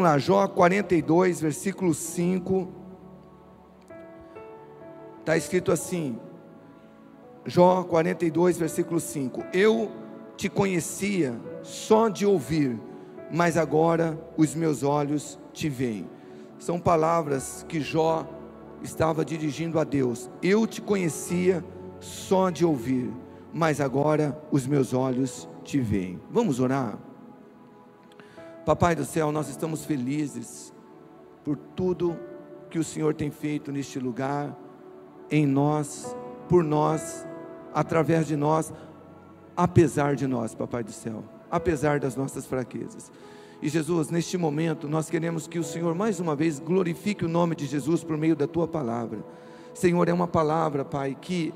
lá, Jó 42, versículo 5, está escrito assim, Jó 42, versículo 5, eu te conhecia só de ouvir, mas agora os meus olhos te veem. São palavras que Jó estava dirigindo a Deus. Eu te conhecia só de ouvir, mas agora os meus olhos te veem. Vamos orar? Papai do céu, nós estamos felizes por tudo que o Senhor tem feito neste lugar, em nós, por nós, através de nós, apesar de nós, Papai do céu, apesar das nossas fraquezas. E Jesus, neste momento, nós queremos que o Senhor mais uma vez glorifique o nome de Jesus por meio da Tua palavra. Senhor, é uma palavra, Pai, que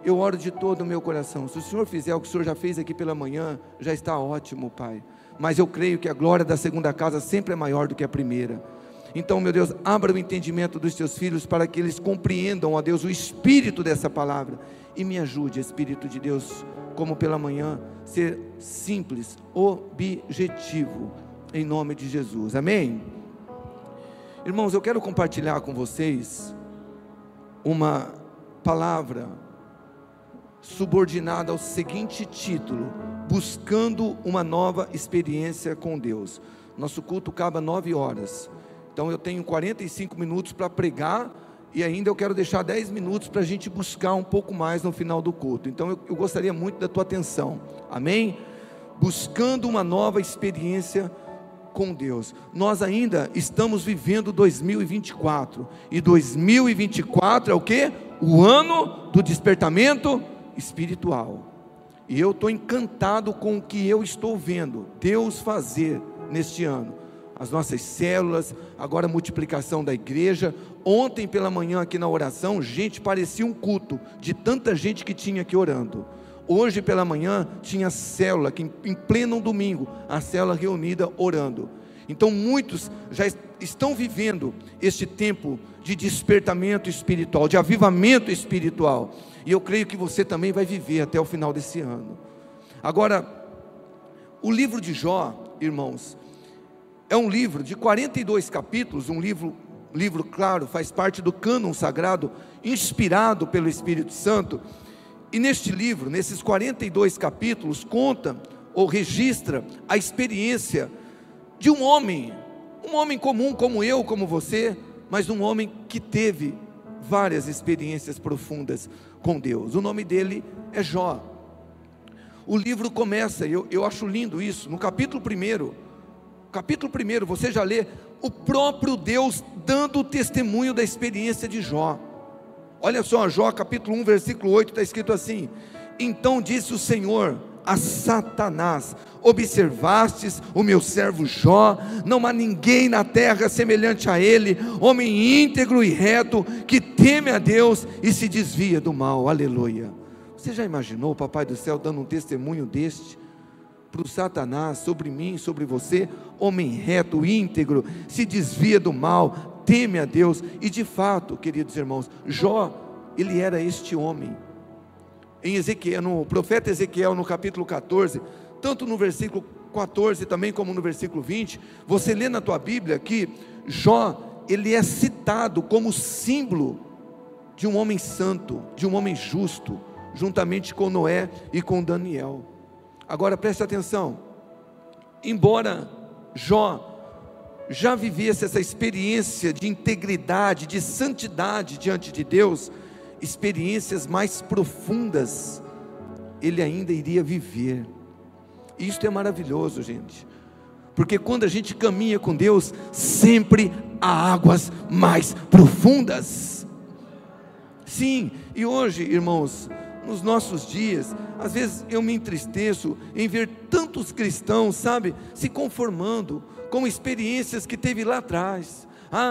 eu oro de todo o meu coração. Se o Senhor fizer o que o Senhor já fez aqui pela manhã, já está ótimo, Pai. Mas eu creio que a glória da segunda casa sempre é maior do que a primeira. Então, meu Deus, abra o entendimento dos Teus filhos para que eles compreendam, ó Deus, o espírito dessa palavra. E me ajude, Espírito de Deus, como pela manhã, ser simples, objetivo, em nome de Jesus, amém? Irmãos, eu quero compartilhar com vocês uma palavra subordinada ao seguinte título: buscando uma nova experiência com Deus. Nosso culto acaba 9 horas, então eu tenho 45 minutos para pregar, e ainda eu quero deixar 10 minutos para a gente buscar um pouco mais no final do culto. Então eu gostaria muito da tua atenção, amém? Buscando uma nova experiência com Deus. Nós ainda estamos vivendo 2024, e 2024 é o que? O ano do despertamento espiritual. E eu estou encantado com o que eu estou vendo Deus fazer neste ano. As nossas células, agora a multiplicação da igreja. Ontem pela manhã aqui na oração, gente, parecia um culto de tanta gente que tinha aqui orando. Hoje pela manhã tinha célula, que em pleno domingo, a célula reunida orando. Então muitos já estão vivendo este tempo de despertamento espiritual, de avivamento espiritual. E eu creio que você também vai viver até o final desse ano. Agora, o livro de Jó, irmãos, é um livro de 42 capítulos, um livro, claro, faz parte do cânon sagrado, inspirado pelo Espírito Santo. E neste livro, nesses 42 capítulos, conta ou registra a experiência de um homem comum como eu, como você, mas um homem que teve várias experiências profundas com Deus. O nome dele é Jó. O livro começa, eu acho lindo isso, no capítulo 1, você já lê o próprio Deus dando o testemunho da experiência de Jó. Olha só, Jó capítulo 1, versículo 8, está escrito assim: então disse o Senhor a Satanás: observastes o meu servo Jó? Não há ninguém na terra semelhante a ele, homem íntegro e reto, que teme a Deus e se desvia do mal. Aleluia. Você já imaginou o Papai do céu dando um testemunho deste para o Satanás, sobre mim, sobre você? Homem reto, íntegro, se desvia do mal, teme a Deus. E de fato, queridos irmãos, Jó, ele era este homem. Em Ezequiel, no profeta Ezequiel, no capítulo 14, tanto no versículo 14 também como no versículo 20, você lê na tua Bíblia que Jó, ele é citado como símbolo de um homem santo, de um homem justo, juntamente com Noé e com Daniel. Agora preste atenção, embora Jó já vivesse essa experiência de integridade, de santidade diante de Deus, experiências mais profundas ele ainda iria viver. E isto é maravilhoso, gente, porque quando a gente caminha com Deus, sempre há águas mais profundas. Sim, e hoje, irmãos, nos nossos dias, às vezes eu me entristeço em ver tantos cristãos, sabe, se conformando com experiências que teve lá atrás.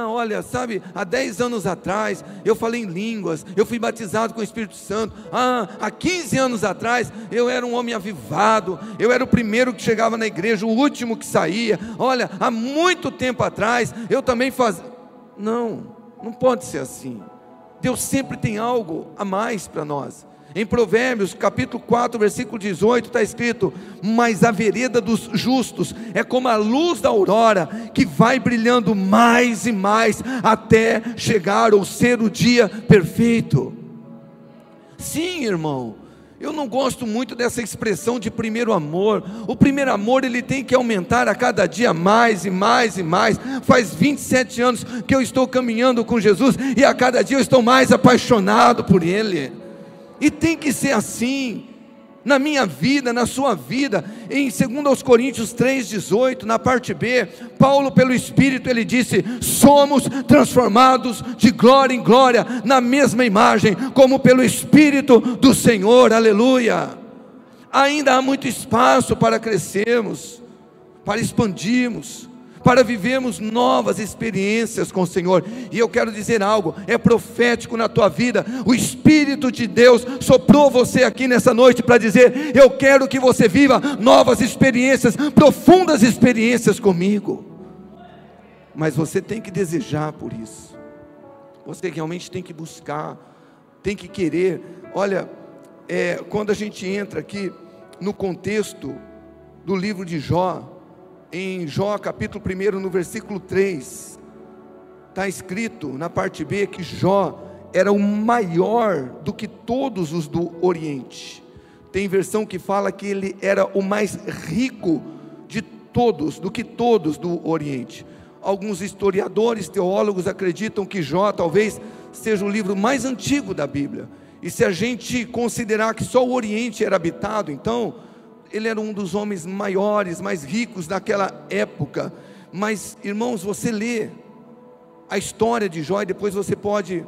Olha, sabe, há 10 anos atrás eu falei em línguas, eu fui batizado com o Espírito Santo. Há 15 anos atrás eu era um homem avivado, eu era o primeiro que chegava na igreja, o último que saía. Olha, há muito tempo atrás eu também fazia. Não pode ser assim. Deus sempre tem algo a mais para nós. Em Provérbios capítulo 4 versículo 18 está escrito: mas a vereda dos justos é como a luz da aurora, que vai brilhando mais e mais, até chegar ou ser o dia perfeito. Sim, irmão, eu não gosto muito dessa expressão de primeiro amor. O primeiro amor, ele tem que aumentar a cada dia mais e mais e mais. Faz 27 anos que eu estou caminhando com Jesus, e a cada dia eu estou mais apaixonado por Ele. E tem que ser assim, na minha vida, na sua vida. Em 2 Coríntios 3,18, na parte B, Paulo, pelo Espírito, ele disse: somos transformados de glória em glória, na mesma imagem, como pelo Espírito do Senhor, aleluia. Ainda há muito espaço para crescermos, para expandirmos, para vivermos novas experiências com o Senhor. E eu quero dizer algo, é profético na tua vida. O Espírito de Deus soprou você aqui nessa noite para dizer: eu quero que você viva novas experiências, profundas experiências comigo. Mas você tem que desejar por isso, você realmente tem que buscar, tem que querer. Olha, quando a gente entra aqui no contexto do livro de Jó, em Jó capítulo 1, no versículo 3, está escrito na parte B que Jó era o maior do que todos os do Oriente. Tem versão que fala que ele era o mais rico de todos, do que todos do Oriente. Alguns historiadores, teólogos acreditam que Jó talvez seja o livro mais antigo da Bíblia. E se a gente considerar que só o Oriente era habitado, então ele era um dos homens maiores, mais ricos daquela época. Mas, irmãos, você lê a história de Jó, e depois você pode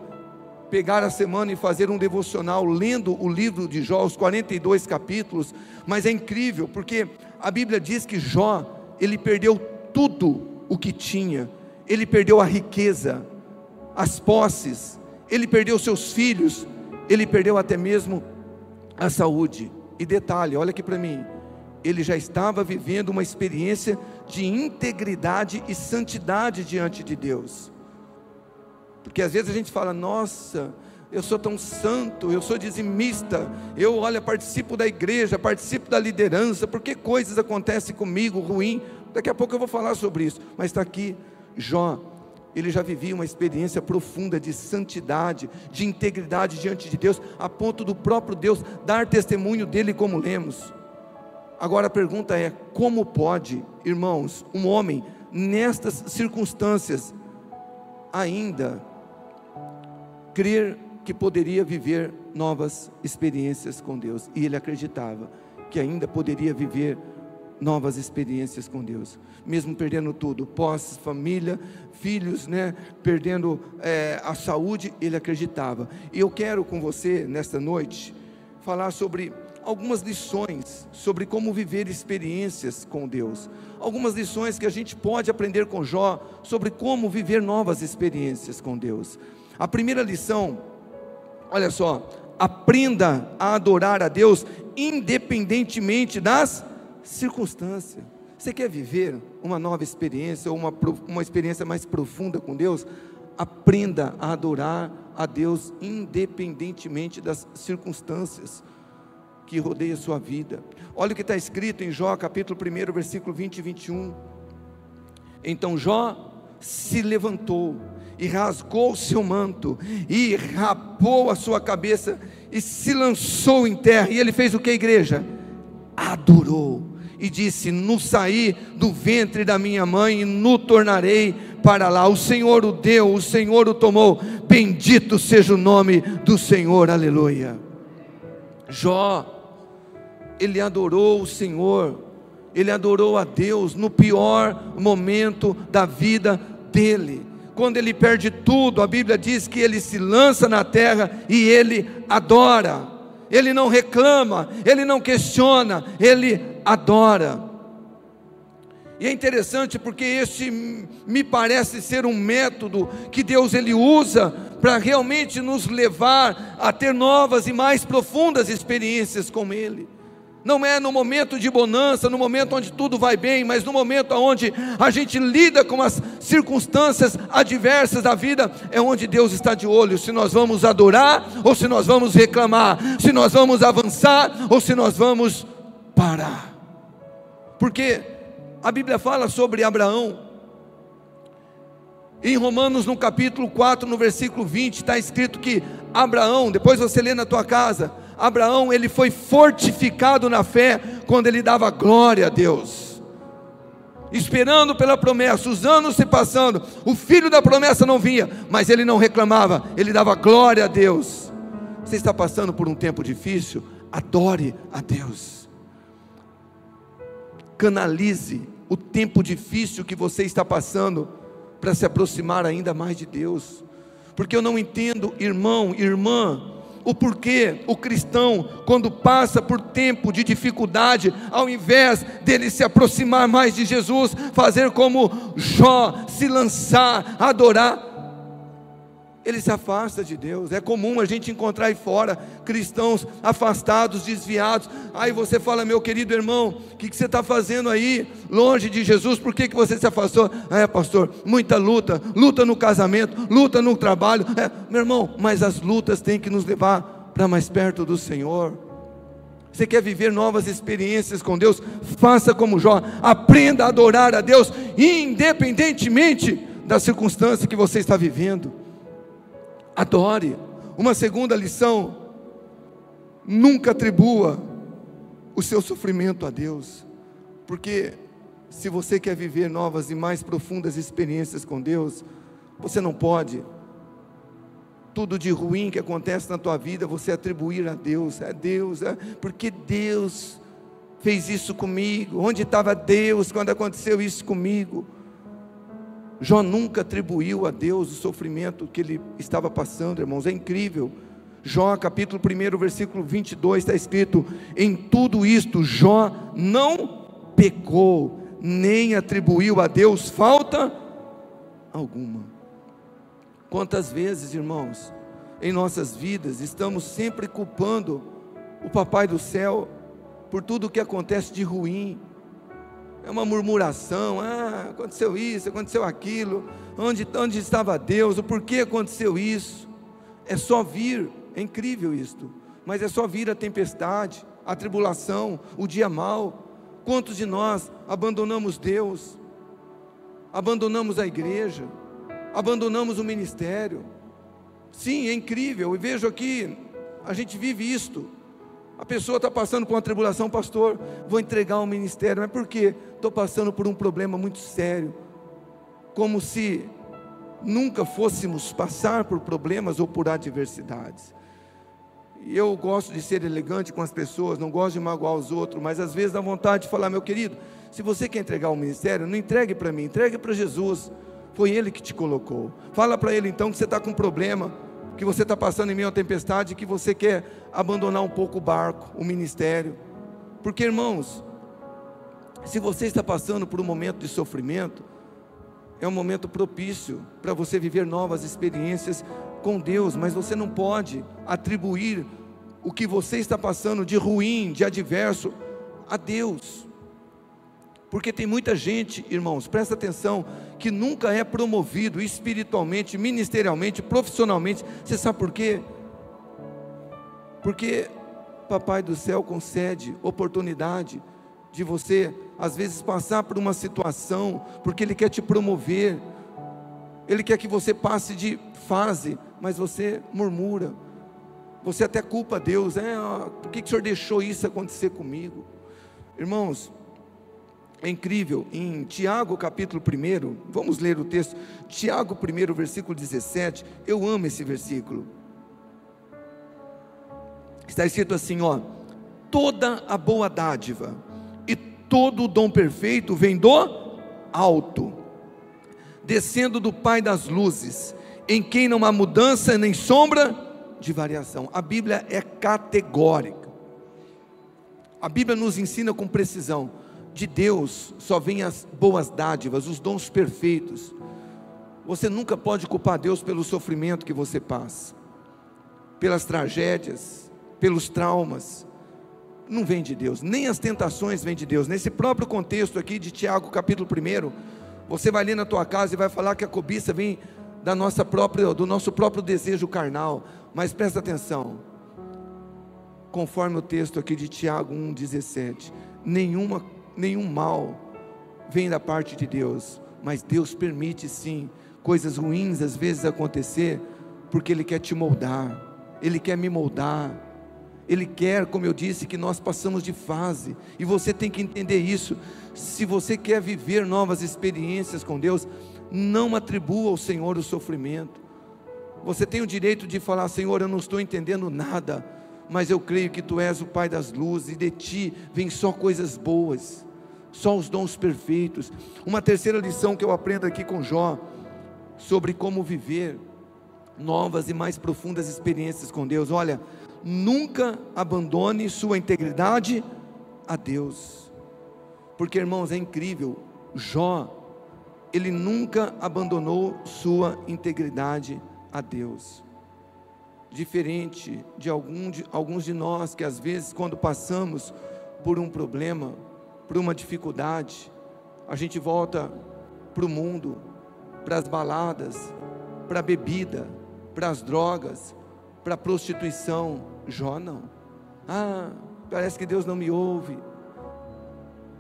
pegar a semana e fazer um devocional lendo o livro de Jó, os 42 capítulos. Mas é incrível, porque a Bíblia diz que Jó, ele perdeu tudo o que tinha. Ele perdeu a riqueza, as posses, ele perdeu seus filhos, ele perdeu até mesmo a saúde. E detalhe, olha aqui para mim, ele já estava vivendo uma experiência de integridade e santidade diante de Deus. Porque às vezes a gente fala: nossa, eu sou tão santo, eu sou dizimista, eu, olha, participo da igreja, participo da liderança, por que coisas acontecem comigo ruim? Daqui a pouco eu vou falar sobre isso. Mas está aqui, Jó, ele já vivia uma experiência profunda de santidade, de integridade diante de Deus, a ponto do próprio Deus dar testemunho dele, como lemos. Agora a pergunta é: como pode, irmãos, um homem nestas circunstâncias ainda crer que poderia viver novas experiências com Deus? E ele acreditava que ainda poderia viver novas experiências com Deus, mesmo perdendo tudo, posse, família, filhos, perdendo a saúde, ele acreditava. E eu quero com você nesta noite falar sobre algumas lições sobre como viver experiências com Deus, algumas lições que a gente pode aprender com Jó sobre como viver novas experiências com Deus. A primeira lição, olha só: aprenda a adorar a Deus independentemente das circunstâncias. Você quer viver uma nova experiência, ou uma experiência mais profunda com Deus? Aprenda a adorar a Deus independentemente das circunstâncias que rodeia a sua vida. Olha o que está escrito em Jó capítulo 1, versículo 20 e 21. Então Jó se levantou e rasgou o seu manto, e rapou a sua cabeça, e se lançou em terra. E ele fez o que, igreja? Adorou, e disse: no saí do ventre da minha mãe, e no tornarei para lá. O Senhor o deu, o Senhor o tomou, bendito seja o nome do Senhor, aleluia. Jó, ele adorou o Senhor, ele adorou a Deus no pior momento da vida dele. Quando ele perde tudo, a Bíblia diz que ele se lança na terra e ele adora. Ele não reclama, ele não questiona, ele adora. E é interessante porque esse me parece ser um método que Deus ele usa para realmente nos levar a ter novas e mais profundas experiências com Ele. Não é no momento de bonança, no momento onde tudo vai bem, mas no momento onde a gente lida com as circunstâncias adversas da vida, é onde Deus está de olho, se nós vamos adorar ou se nós vamos reclamar, se nós vamos avançar ou se nós vamos parar. Porque a Bíblia fala sobre Abraão, em Romanos no capítulo 4, no versículo 20, está escrito que Abraão, depois você lê na tua casa, Abraão, ele foi fortificado na fé, quando ele dava glória a Deus, esperando pela promessa, os anos se passando, o filho da promessa não vinha, mas ele não reclamava, ele dava glória a Deus. Você está passando por um tempo difícil? Adore a Deus, canalize o tempo difícil que você está passando, para se aproximar ainda mais de Deus, porque eu não entendo, irmão, irmã, o porquê o cristão, quando passa por tempo de dificuldade, ao invés dele se aproximar mais de Jesus, fazer como Jó, se lançar, adorar, ele se afasta de Deus. É comum a gente encontrar aí fora cristãos afastados, desviados. Aí você fala: meu querido irmão, o que você está fazendo aí, longe de Jesus? Por que você se afastou? Pastor, muita luta, luta no casamento, luta no trabalho. Meu irmão, mas as lutas têm que nos levar para mais perto do Senhor. Você quer viver novas experiências com Deus? Faça como Jó, aprenda a adorar a Deus, independentemente da circunstância que você está vivendo. Adore. Uma segunda lição: nunca atribua o seu sofrimento a Deus, porque se você quer viver novas e mais profundas experiências com Deus, você não pode tudo de ruim que acontece na tua vida você atribuir a Deus. Porque Deus fez isso comigo. Onde estava Deus quando aconteceu isso comigo? Jó nunca atribuiu a Deus o sofrimento que ele estava passando, irmãos. É incrível. Jó capítulo 1, versículo 22, está escrito: em tudo isto Jó não pecou, nem atribuiu a Deus falta alguma. Quantas vezes, irmãos, em nossas vidas estamos sempre culpando o Papai do céu por tudo o que acontece de ruim? É uma murmuração: aconteceu isso, aconteceu aquilo, onde estava Deus, o porquê aconteceu isso? É só vir, é incrível isto, mas é só vir a tempestade, a tribulação, o dia mau. Quantos de nós abandonamos Deus, abandonamos a igreja, abandonamos o ministério? Sim, é incrível, e vejo aqui, a gente vive isto. A pessoa está passando por uma tribulação: pastor, vou entregar o ministério. Mas por quê? Estou passando por um problema muito sério. Como se nunca fôssemos passar por problemas ou por adversidades. E eu gosto de ser elegante com as pessoas, não gosto de magoar os outros, mas às vezes dá vontade de falar: meu querido, se você quer entregar o ministério, não entregue para mim, entregue para Jesus. Foi Ele que te colocou. Fala para Ele então que você está com um problema, que você está passando em meio à tempestade, que você quer abandonar um pouco o barco, o ministério. Porque, irmãos, se você está passando por um momento de sofrimento, é um momento propício para você viver novas experiências com Deus, mas você não pode atribuir o que você está passando de ruim, de adverso, a Deus. Porque tem muita gente, irmãos, presta atenção, que nunca é promovido espiritualmente, ministerialmente, profissionalmente. Você sabe por quê? Porque Papai do céu concede oportunidade de você, às vezes, passar por uma situação, porque Ele quer te promover. Ele quer que você passe de fase, mas você murmura, você até culpa Deus. Por que o Senhor deixou isso acontecer comigo? Irmãos, é incrível. Em Tiago capítulo 1, vamos ler o texto, Tiago 1, versículo 17, eu amo esse versículo. Está escrito assim: toda a boa dádiva e todo o dom perfeito vem do alto, descendo do Pai das luzes, em quem não há mudança nem sombra de variação. A Bíblia é categórica, a Bíblia nos ensina com precisão: de Deus só vêm as boas dádivas, os dons perfeitos. Você nunca pode culpar Deus pelo sofrimento que você passa, pelas tragédias, pelos traumas. não vem de Deus, nem as tentações vêm de Deus. Nesse próprio contexto aqui de Tiago capítulo 1, você vai ler na tua casa e vai falar que a cobiça vem do nosso próprio desejo carnal. Mas presta atenção, conforme o texto aqui de Tiago 1,17, nenhum mal vem da parte de Deus, mas Deus permite sim coisas ruins às vezes acontecer, porque Ele quer te moldar, Ele quer me moldar, Ele quer, como eu disse, que nós passamos de fase, e você tem que entender isso. Se você quer viver novas experiências com Deus, não atribua ao Senhor o sofrimento. Você tem o direito de falar: Senhor, eu não estou entendendo nada, mas eu creio que Tu és o Pai das luzes, e de Ti vem só coisas boas, só os dons perfeitos. Uma terceira lição que eu aprendo aqui com Jó, sobre como viver novas e mais profundas experiências com Deus. Olha, nunca abandone sua integridade a Deus, porque, irmãos, é incrível, Jó, ele nunca abandonou sua integridade a Deus, diferente de alguns de nós, que às vezes, quando passamos por um problema, por uma dificuldade, a gente volta para o mundo, para as baladas, para a bebida, para as drogas, para a prostituição. Jó não. Parece que Deus não me ouve.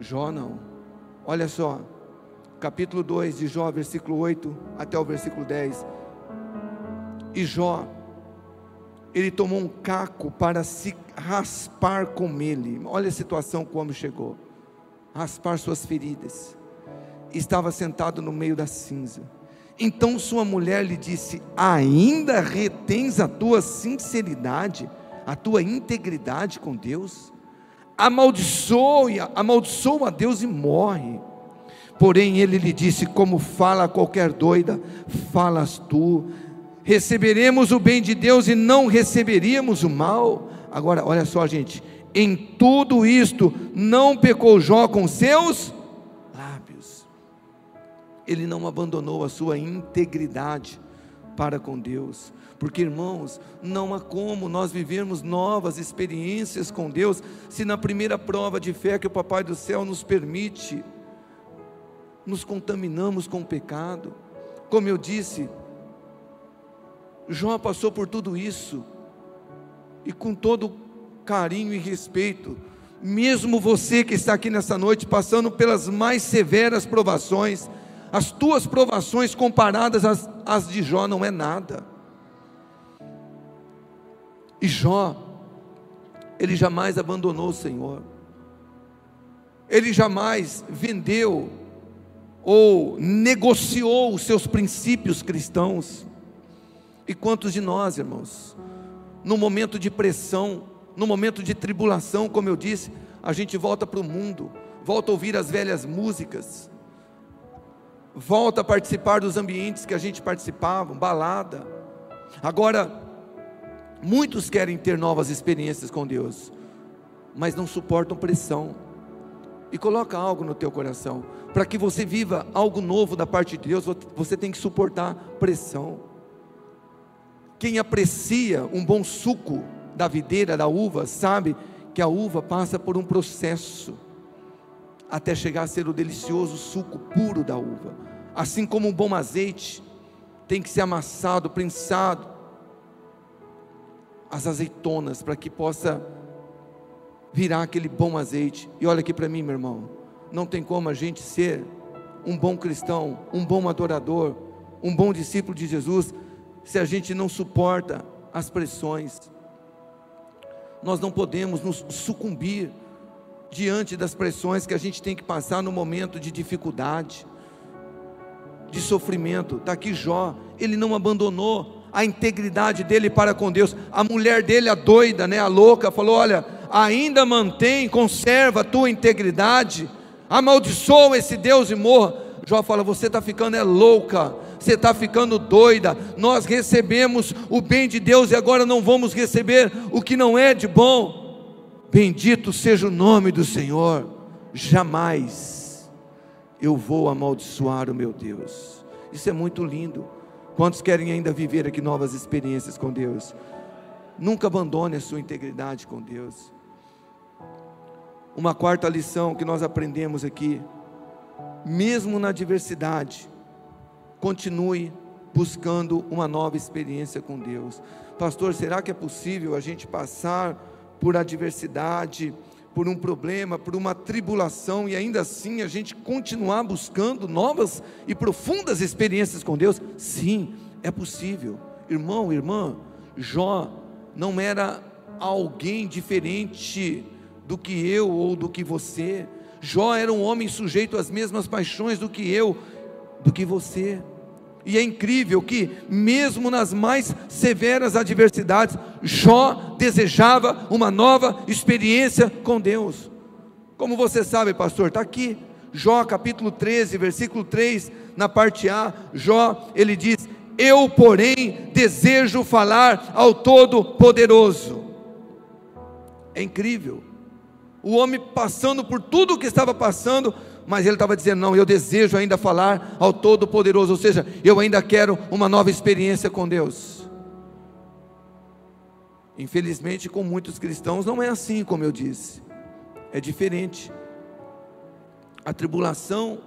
Jó não. Olha só, capítulo 2 de Jó, versículo 8 até o versículo 10. E Jó, ele tomou um caco para se raspar com ele. Olha a situação como chegou: raspar suas feridas. Estava sentado no meio da cinza. Então sua mulher lhe disse: ainda retens a tua sinceridade, a tua integridade com Deus? Amaldiçoa a Deus e morre. Porém ele lhe disse: como fala qualquer doida, falas tu. Receberemos o bem de Deus e não receberíamos o mal? Agora olha só, gente, em tudo isto não pecou Jó com seus lábios. Ele não abandonou a sua integridade para com Deus, porque, irmãos, não há como nós vivermos novas experiências com Deus, se na primeira prova de fé que o Papai do Céu nos permite, nos contaminamos com o pecado. Como eu disse, Jó passou por tudo isso, e com todo carinho e respeito, mesmo você que está aqui nessa noite, passando pelas mais severas provações, as tuas provações comparadas às de Jó não é nada. E Jó, ele jamais abandonou o Senhor, ele jamais vendeu ou negociou os seus princípios cristãos. E quantos de nós, irmãos, no momento de pressão, no momento de tribulação, como eu disse, a gente volta para o mundo, volta a ouvir as velhas músicas, volta a participar dos ambientes que a gente participava, balada. Agora, muitos querem ter novas experiências com Deus, mas não suportam pressão. E coloca algo no teu coração: para que você viva algo novo da parte de Deus, você tem que suportar pressão. Quem aprecia um bom suco da videira, da uva, sabe que a uva passa por um processo até chegar a ser o delicioso suco puro da uva. Assim como um bom azeite tem que ser amassado, prensado, as azeitonas, para que possa virar aquele bom azeite. E olha aqui para mim, meu irmão, não tem como a gente ser um bom cristão, um bom adorador, um bom discípulo de Jesus, se a gente não suporta as pressões. Nós não podemos nos sucumbir diante das pressões que a gente tem que passar no momento de dificuldade, de sofrimento. Está aqui Jó, ele não abandonou a integridade dele para com Deus. A mulher dele, a doida, a louca, falou: olha, ainda conserva a tua integridade, amaldiçoa esse Deus e morra. Jó fala: você está ficando louca, você está ficando doida. Nós recebemos o bem de Deus e agora não vamos receber o que não é de bom. Bendito seja o nome do Senhor. Jamais eu vou amaldiçoar o meu Deus. Isso é muito lindo. Quantos querem ainda viver aqui novas experiências com Deus? Nunca abandone a sua integridade com Deus. Uma quarta lição que nós aprendemos aqui: mesmo na adversidade, continue buscando uma nova experiência com Deus. Pastor, será que é possível a gente passar por adversidade, por um problema, por uma tribulação, e ainda assim a gente continuar buscando novas e profundas experiências com Deus? Sim, é possível. Irmão, irmã, Jó não era alguém diferente do que eu ou do que você. Jó era um homem sujeito às mesmas paixões do que eu, do que você. E é incrível que mesmo nas mais severas adversidades, Jó desejava uma nova experiência com Deus. Como você sabe, pastor? Está aqui, Jó capítulo 13, versículo 3, na parte A, Jó, ele diz: eu porém desejo falar ao Todo-Poderoso. É incrível, o homem passando por tudo o que estava passando, mas ele estava dizendo: não, eu desejo ainda falar ao Todo-Poderoso, ou seja, eu ainda quero uma nova experiência com Deus. Infelizmente, com muitos cristãos não é assim, como eu disse, é diferente. A tribulação,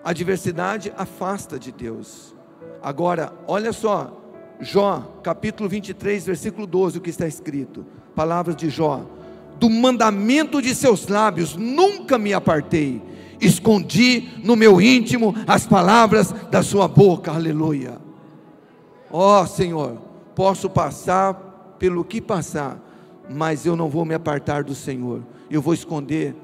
a adversidade afasta de Deus. Agora, olha só, Jó, capítulo 23, versículo 12, o que está escrito, palavras de Jó: do mandamento de seus lábios nunca me apartei, escondi no meu íntimo as palavras da sua boca. Aleluia. Ó Senhor, posso passar pelo que passar, mas eu não vou me apartar do Senhor, eu vou esconder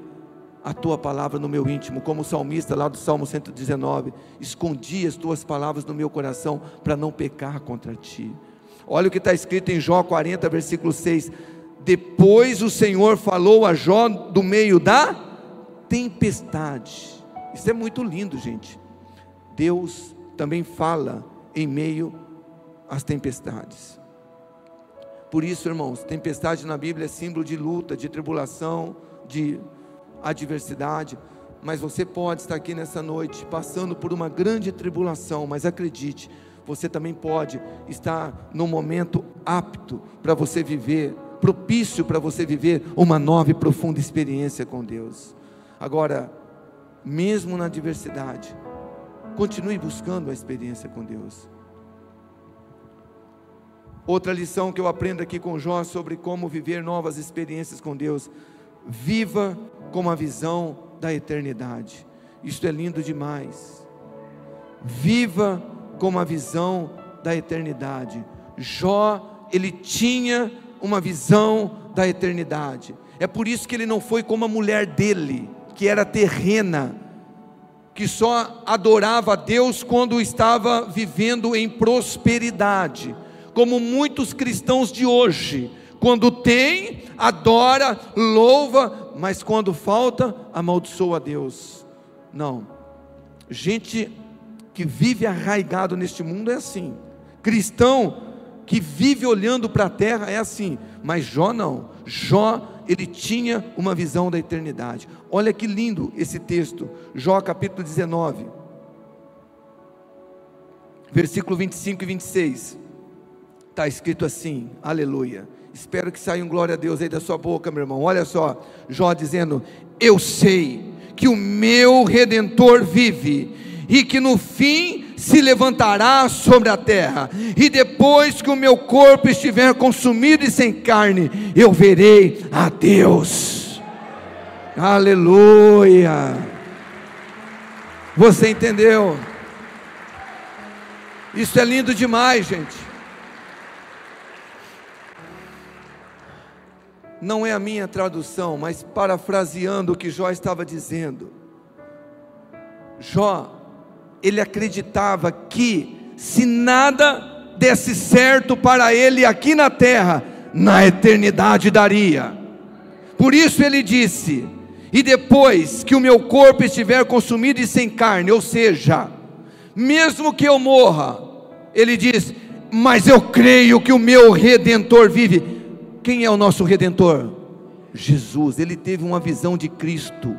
a tua palavra no meu íntimo, como o salmista lá do Salmo 119, escondi as tuas palavras no meu coração, para não pecar contra ti. Olha o que está escrito em Jó 40, versículo 6, depois o Senhor falou a Jó do meio da tempestade. Isso é muito lindo, gente. Deus também fala em meio às tempestades. Por isso, irmãos, tempestade na Bíblia é símbolo de luta, de tribulação, de adversidade. Mas você pode estar aqui nessa noite passando por uma grande tribulação, mas acredite, você também pode estar num momento apto para você viver, propício para você viver uma nova e profunda experiência com Deus. Agora, mesmo na adversidade, continue buscando a experiência com Deus. Outra lição que eu aprendo aqui com Jó sobre como viver novas experiências com Deus: viva com uma visão da eternidade. Isto é lindo demais. Viva com uma visão da eternidade. Jó, ele tinha uma visão da eternidade. É por isso que ele não foi como a mulher dele, que era terrena, que só adorava a Deus quando estava vivendo em prosperidade, como muitos cristãos de hoje, quando tem, adora, louva, mas quando falta, amaldiçoa a Deus. Não, gente que vive arraigado neste mundo é assim, cristão que vive olhando para a terra é assim, mas Jó não. Jó, ele tinha uma visão da eternidade. Olha que lindo esse texto, Jó capítulo 19, versículo 25 e 26, está escrito assim, aleluia, espero que saia um glória a Deus aí da sua boca, meu irmão. Olha só, Jó dizendo: eu sei que o meu Redentor vive, e que no fim se levantará sobre a terra, e depois que o meu corpo estiver consumido e sem carne, eu verei a Deus. Aleluia. Você entendeu? Isso é lindo demais, gente. Não é a minha tradução, mas parafraseando o que Jó estava dizendo, Jó, ele acreditava que se nada desse certo para ele aqui na terra, na eternidade daria. Por isso ele disse: e depois que o meu corpo estiver consumido e sem carne, ou seja, mesmo que eu morra, ele diz: mas eu creio que o meu Redentor vive. Quem é o nosso Redentor? Jesus. Ele teve uma visão de Cristo.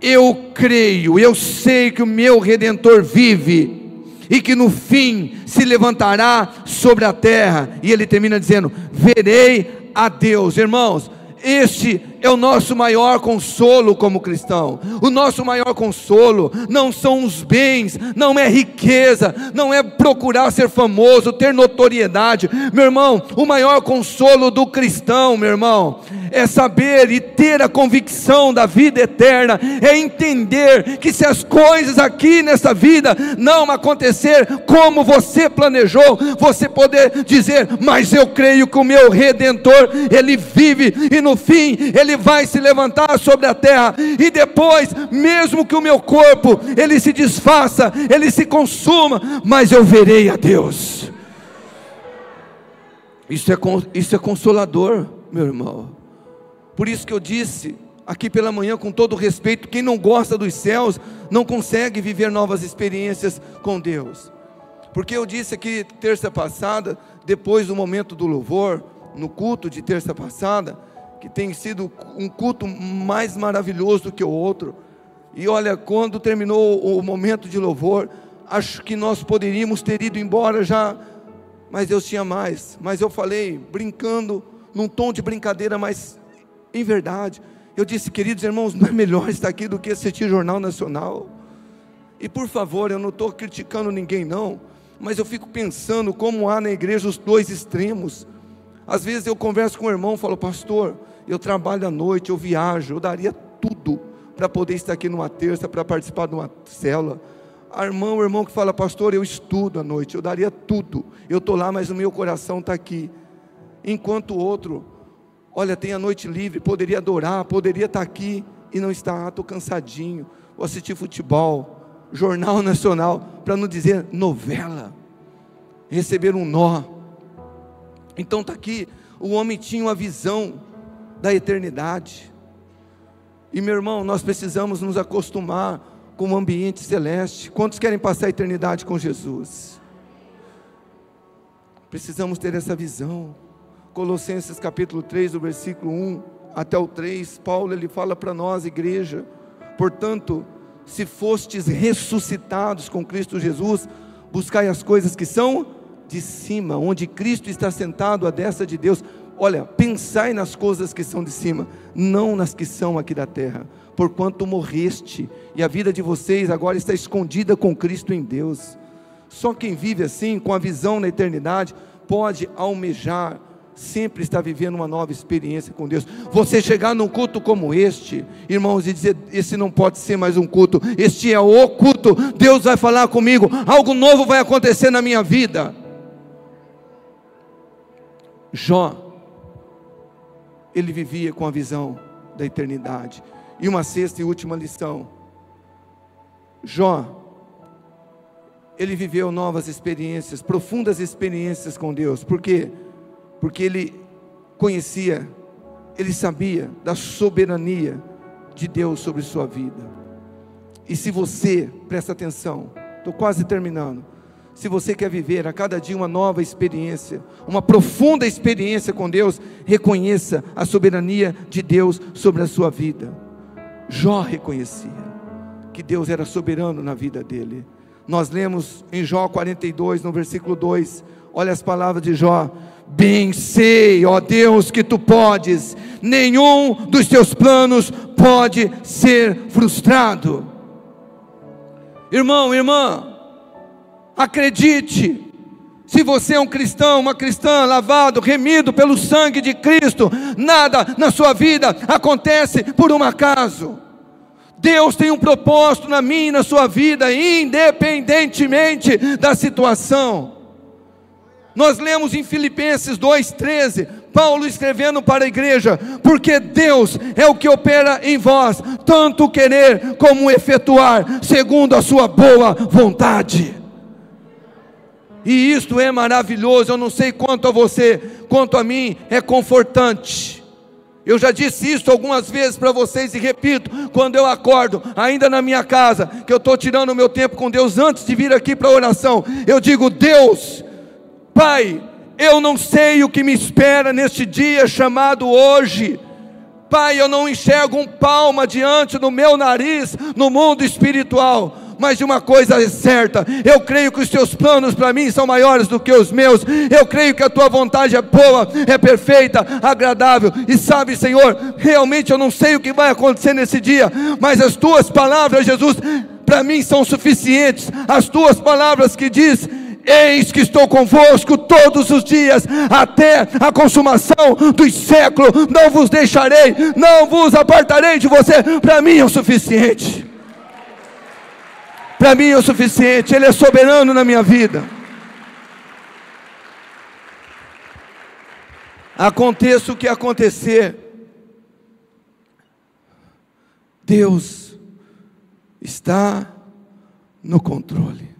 Eu creio, eu sei que o meu Redentor vive, e que no fim se levantará sobre a terra. E ele termina dizendo: verei a Deus. Irmãos, Este é o nosso maior consolo como cristão. O nosso maior consolo não são os bens, não é riqueza, não é procurar ser famoso, ter notoriedade. Meu irmão, o maior consolo do cristão, meu irmão, é saber e ter a convicção da vida eterna, é entender que se as coisas aqui nessa vida não acontecer como você planejou, você poder dizer: mas eu creio que o meu Redentor, Ele vive, e no fim Ele vai se levantar sobre a terra, e depois, mesmo que o meu corpo ele se desfaça, ele se consuma, mas eu verei a Deus. Isso é consolador, meu irmão. Por isso que eu disse aqui pela manhã, com todo respeito, quem não gosta dos céus não consegue viver novas experiências com Deus. Porque eu disse aqui terça passada, depois do momento do louvor, no culto de terça passada, que tem sido um culto mais maravilhoso do que o outro. E olha, quando terminou o momento de louvor, acho que nós poderíamos ter ido embora já, mas Deus tinha mais. Mas eu falei, brincando, num tom de brincadeira, mas em verdade, eu disse: queridos irmãos, não é melhor estar aqui do que assistir Jornal Nacional? E por favor, eu não estou criticando ninguém não, mas eu fico pensando como há na igreja os dois extremos. Às vezes eu converso com o irmão, falo: pastor, eu trabalho à noite, eu viajo, eu daria tudo para poder estar aqui numa terça, para participar de uma célula. O irmão que fala: pastor, eu estudo à noite, eu daria tudo, eu estou lá, mas o meu coração está aqui. Enquanto o outro, olha, tem a noite livre, poderia adorar, poderia estar aqui, e não está. Estou cansadinho, vou assistir futebol, Jornal Nacional, para não dizer novela, receber um nó. Então está aqui, o homem tinha uma visão da eternidade. E meu irmão, nós precisamos nos acostumar com o ambiente celeste. Quantos querem passar a eternidade com Jesus? Precisamos ter essa visão. Colossenses capítulo 3, do versículo 1 até o 3, Paulo ele fala para nós, igreja: portanto, se fostes ressuscitados com Cristo Jesus, buscai as coisas que são de cima, onde Cristo está sentado à destra de Deus. Olha, pensai nas coisas que são de cima, não nas que são aqui da terra, porquanto morreste, e a vida de vocês agora está escondida com Cristo em Deus. Só quem vive assim, com a visão na eternidade, pode almejar sempre estar vivendo uma nova experiência com Deus. Você chegar num culto como este, irmãos, e dizer: esse não pode ser mais um culto, este é o culto, Deus vai falar comigo, algo novo vai acontecer na minha vida. Jó, ele vivia com a visão da eternidade. E uma sexta e última lição: Jó, ele viveu novas experiências, profundas experiências com Deus. Por quê? Porque ele conhecia, ele sabia da soberania de Deus sobre sua vida. E se você, presta atenção, estou quase terminando, se você quer viver a cada dia uma nova experiência, uma profunda experiência com Deus, reconheça a soberania de Deus sobre a sua vida. Jó reconhecia que Deus era soberano na vida dele. Nós lemos em Jó 42, no versículo 2, olha as palavras de Jó: bem sei, ó Deus, que tu podes, nenhum dos teus planos pode ser frustrado. Irmão, irmã, acredite, se você é um cristão, uma cristã, lavado, remido pelo sangue de Cristo, nada na sua vida acontece por um acaso. Deus tem um propósito na minha e na sua vida, independentemente da situação. Nós lemos em Filipenses 2,13, Paulo escrevendo para a igreja: porque Deus é o que opera em vós, tanto querer como efetuar, segundo a sua boa vontade. E isto é maravilhoso. Eu não sei quanto a você, quanto a mim, é confortante. Eu já disse isso algumas vezes para vocês e repito: quando eu acordo, ainda na minha casa, que eu estou tirando o meu tempo com Deus antes de vir aqui para a oração, eu digo: Deus, Pai, eu não sei o que me espera neste dia chamado hoje. Pai, eu não enxergo um palmo diante do meu nariz no mundo espiritual. mas de uma coisa é certa: eu creio que os teus planos para mim são maiores do que os meus. Eu creio que a tua vontade é boa, é perfeita, agradável. E sabe, Senhor, realmente eu não sei o que vai acontecer nesse dia, mas as tuas palavras, Jesus, para mim são suficientes. As tuas palavras que diz: eis que estou convosco todos os dias, até a consumação dos séculos, não vos deixarei, não vos apartarei de você. Para mim é o suficiente. Para mim é o suficiente. Ele é soberano na minha vida. Aconteça o que acontecer, Deus está no controle.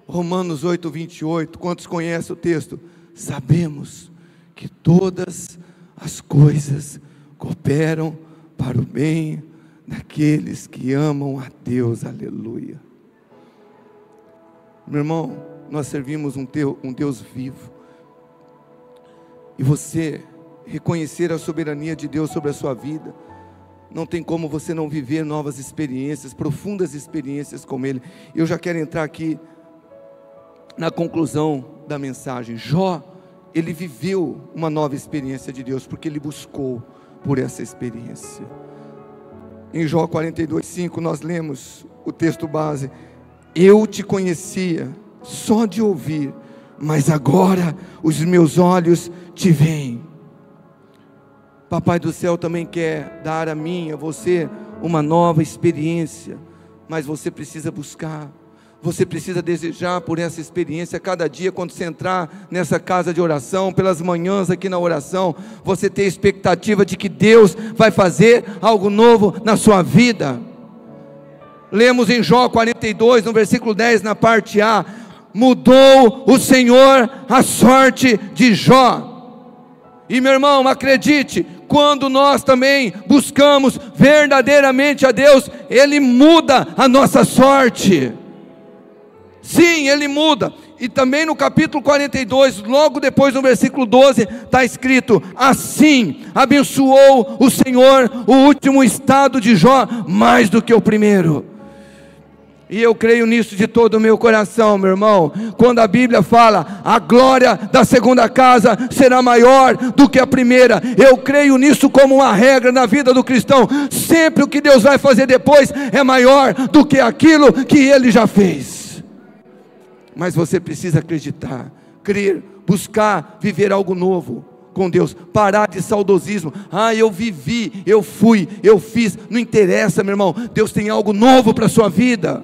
Romanos 8:28, quantos conhecem o texto? Sabemos que todas as coisas cooperam para o bem daqueles que amam a Deus. Aleluia. Meu irmão, nós servimos um Deus vivo, e você reconhecer a soberania de Deus sobre a sua vida, não tem como você não viver novas experiências, profundas experiências com Ele. Eu já quero entrar aqui na conclusão da mensagem. Jó, ele viveu uma nova experiência de Deus, porque ele buscou por essa experiência. Em Jó 42:5 nós lemos o texto base: eu te conhecia só de ouvir, mas agora os meus olhos te veem. Papai do céu também quer dar a mim, a você, uma nova experiência, mas você precisa buscar. Você precisa desejar por essa experiência. Cada dia, quando você entrar nessa casa de oração, pelas manhãs aqui na oração, você ter expectativa de que Deus vai fazer algo novo na sua vida. Lemos em Jó 42, no versículo 10, na parte A: mudou o Senhor a sorte de Jó. E meu irmão, acredite, quando nós também buscamos verdadeiramente a Deus, Ele muda a nossa sorte. Sim, Ele muda. E também no capítulo 42, logo depois no versículo 12, está escrito: assim abençoou o Senhor o último estado de Jó mais do que o primeiro. E eu creio nisso de todo o meu coração, meu irmão. Quando a Bíblia fala: a glória da segunda casa será maior do que a primeira, eu creio nisso como uma regra na vida do cristão. Sempre o que Deus vai fazer depois é maior do que aquilo que Ele já fez. Mas você precisa acreditar, crer, buscar viver algo novo com Deus, parar de saudosismo. Eu vivi, eu fui, eu fiz, não interessa, meu irmão. Deus tem algo novo para a sua vida.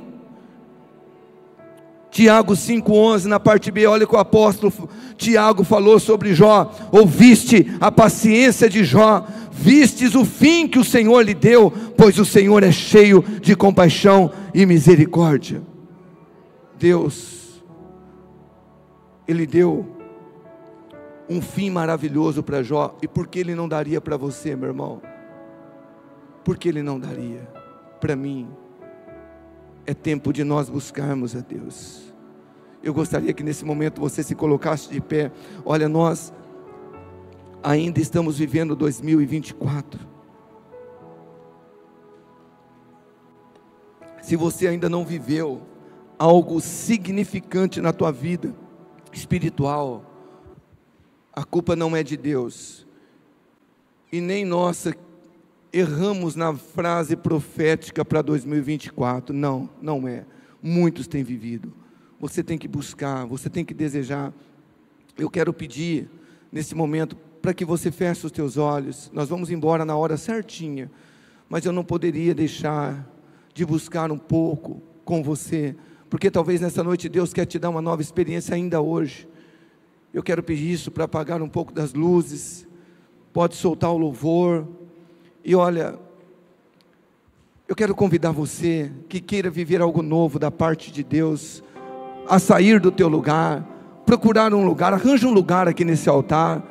Tiago 5:11, na parte B, olha que o apóstolo Tiago falou sobre Jó: ouviste a paciência de Jó, vistes o fim que o Senhor lhe deu, pois o Senhor é cheio de compaixão e misericórdia. Deus, Ele deu um fim maravilhoso para Jó. E por que Ele não daria para você, meu irmão? Por que Ele não daria para mim? É tempo de nós buscarmos a Deus. Eu gostaria que nesse momento você se colocasse de pé. Olha, nós ainda estamos vivendo 2024. Se você ainda não viveu algo significante na tua vida espiritual, a culpa não é de Deus e nem nossa. Erramos na frase profética para 2024, não é. Muitos têm vivido. Você tem que buscar, você tem que desejar. Eu quero pedir nesse momento para que você feche os teus olhos. Nós vamos embora na hora certinha, mas eu não poderia deixar de buscar um pouco com você, porque talvez nessa noite Deus quer te dar uma nova experiência ainda hoje. Eu quero pedir isso para apagar um pouco das luzes. Pode soltar o louvor. E olha, eu quero convidar você que queira viver algo novo da parte de Deus, a sair do teu lugar, procurar um lugar, arranja um lugar aqui nesse altar,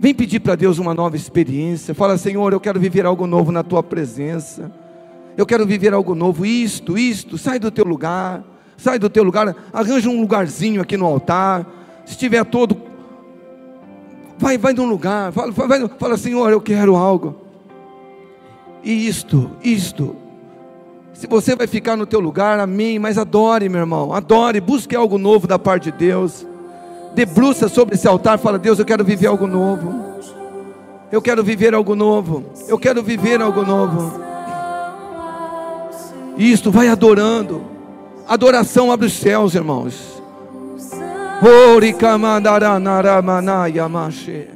vem pedir para Deus uma nova experiência. Fala: Senhor, eu quero viver algo novo na tua presença, eu quero viver algo novo, isto, sai do teu lugar, arranja um lugarzinho aqui no altar. Se estiver todo, vai num lugar, fala: Senhor, eu quero algo. E isto, Se você vai ficar no teu lugar, amém, mas adore, meu irmão, adore, busque algo novo da parte de Deus. Debruça sobre esse altar, fala: Deus, eu quero viver algo novo. Eu quero viver algo novo. Eu quero viver algo novo. Isto, vai adorando. Adoração abre os céus, irmãos. Ori kamandaranaramanayamashi.